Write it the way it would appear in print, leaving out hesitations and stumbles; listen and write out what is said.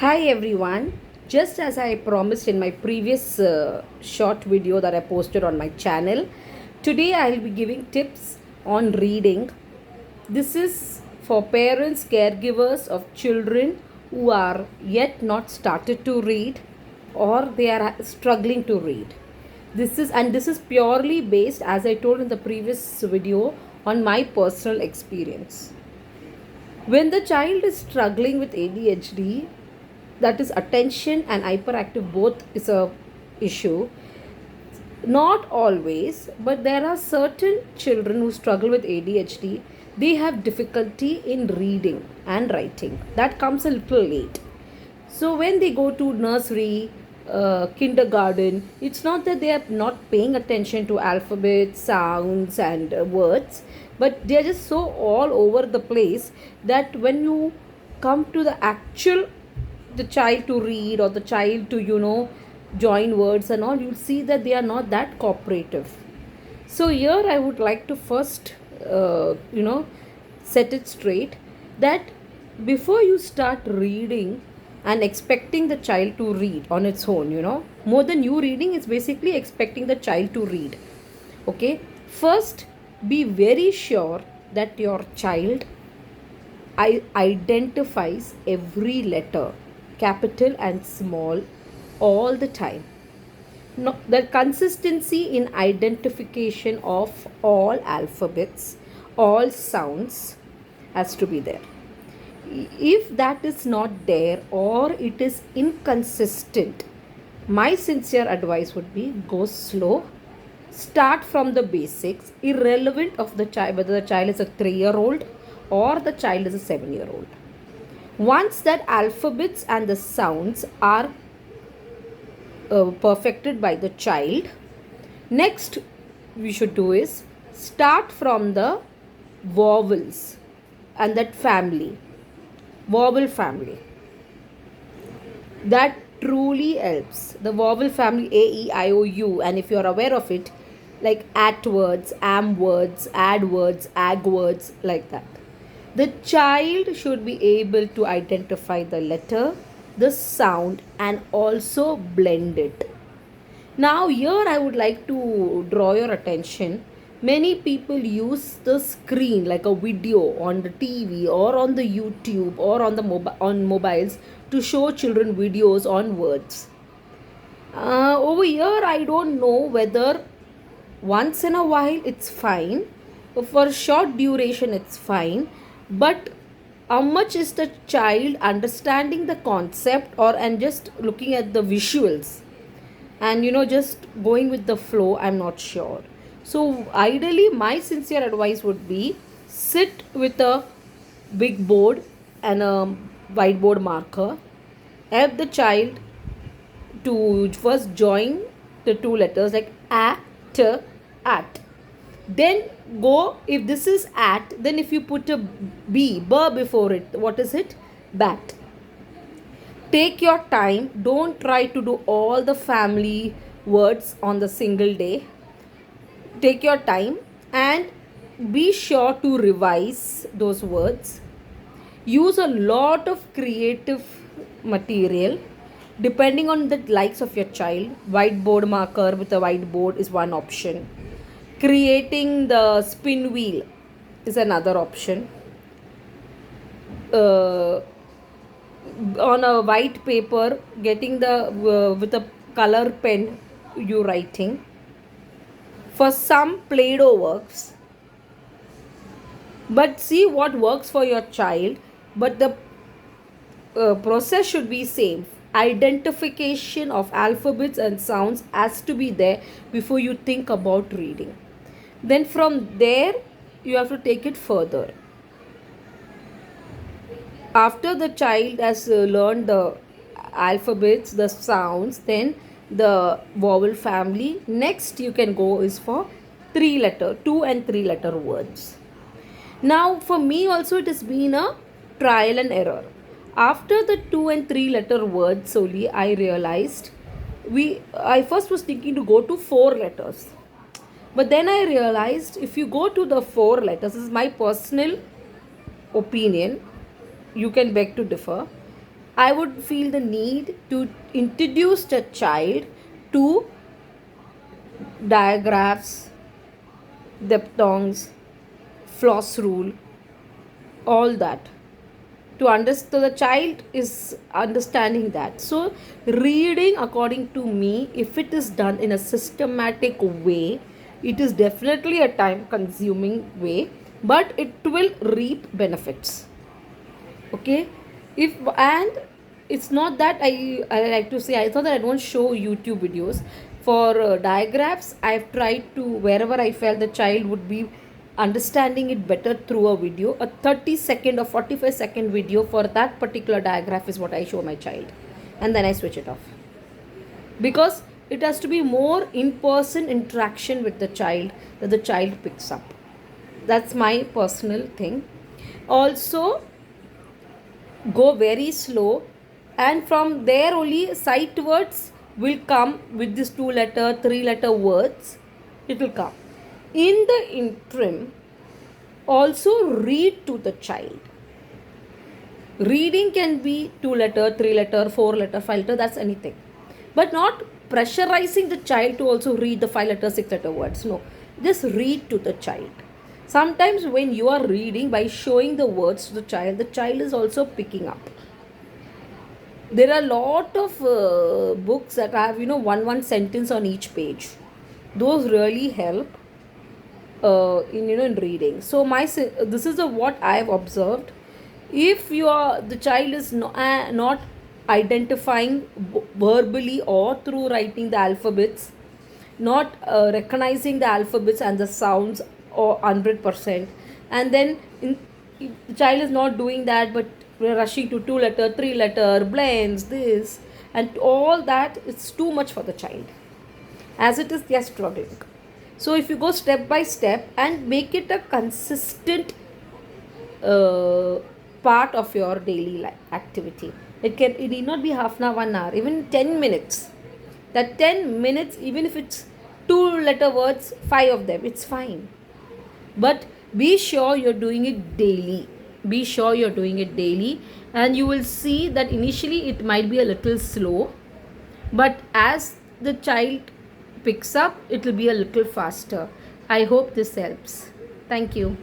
Hi everyone. Just as I promised in my previous short video that I posted on my channel, today I'll be giving tips on reading. This is for parents, caregivers of children who are yet not started to read or they are struggling to read. This is purely based, as I told in the previous video, on my personal experience. When the child is struggling with ADHD, that is attention and hyperactive both is a issue. Not always, but there are certain children who struggle with ADHD. They have difficulty in reading and writing. That comes a little late. So when they go to nursery, kindergarten, it's not that they are not paying attention to alphabets, sounds, and words, but they are just so all over the place that when you come to the actual the child to read or the child to join words and all, you'll see that they are not that cooperative. So here I would like to first set it straight that before you start reading and expecting the child to read on its own, more than you reading, it's basically expecting the child to read. Okay, first be very sure that your child identifies every letter, capital and small, all the time. No, the consistency in identification of all alphabets, all sounds has to be there. If that is not there or it is inconsistent, my sincere advice would be go slow. Start from the basics, irrelevant of the child, whether the child is a 3-year-old or the child is a 7-year-old. Once that alphabets and the sounds are perfected by the child, next we should do is start from the vowels and that family, vowel family. That truly helps. The vowel family A, E, I, O, U, and if you are aware of it, like at words, am words, add words, ag words, like that. The child should be able to identify the letter, the sound, and also blend it. Now, here I would like to draw your attention. Many people use the screen like a video on the TV or on the YouTube or on the mobiles to show children videos on words. Over here, I don't know whether once in a while it's fine, for short duration it's fine, but how much is the child understanding the concept or and just looking at the visuals and just going with the flow, I'm not sure. So ideally my sincere advice would be sit with a big board and a whiteboard marker, help the child to first join the two letters like a, t, at. Then go, if this is at, then if you put a b before it, what is it? Bat. Take your time. Don't try to do all the family words on the single day. Take your time and be sure to revise those words. Use a lot of creative material depending on the likes of your child. Whiteboard marker with a whiteboard is one option. Creating the spin wheel is another option. On a white paper, getting the with a color pen, you writing. For some, Play-Doh works. But see what works for your child. But the process should be same. Identification of alphabets and sounds has to be there before you think about reading. Then from there, you have to take it further. After the child has learned the alphabets, the sounds, then the vowel family, next you can go is for 2 and 3 letter words. Now for me also it has been a trial and error. After the 2 and 3 letter words only, I realized I first was thinking to go to 4 letters. But then I realized if you go to the 4 letters, this is my personal opinion, you can beg to differ. I would feel the need to introduce the child to diagraphs, diphthongs, floss rule, all that. To understand, so the child is understanding that. So, reading, according to me, if it is done in a systematic way, it is definitely a time consuming way, but it will reap benefits. Okay, if and it's not that I like to say, I thought that I don't show YouTube videos for diagrams. I've tried to, wherever I felt the child would be understanding it better through a video, a 30-second or 45-second video for that particular diagram is what I show my child, and then I switch it off, because it has to be more in person interaction with the child that the child picks up. That's my personal thing. Also, go very slow, and from there only sight words will come. With this 2 letter 3 letter words, it will come. In the interim, also read to the child. Reading can be 2 letter 3 letter 4 letter 5 letter, that's anything, but not pressurizing the child to also read the 5 letter 6 letter words. No, just read to the child. Sometimes when you are reading, by showing the words to the child is also picking up. There are a lot of books that have one sentence on each page. Those really help in reading. So this is what I have observed. If the child is not identifying verbally or through writing the alphabets, not recognizing the alphabets and the sounds or 100%, and then if the child is not doing that, but we're rushing to 2 letter 3 letter blends this and all that, it's too much for the child. As it is, they are struggling. So if you go step by step and make it a consistent uh, part of your daily activity, it need not be half an hour, 1 hour, even 10 minutes. That 10 minutes, even if it's 2 letter words, 5 of them, it's fine. But be sure you're doing it daily. Be sure you're doing it daily, and you will see that initially it might be a little slow, but as the child picks up, it will be a little faster. I hope this helps. Thank you.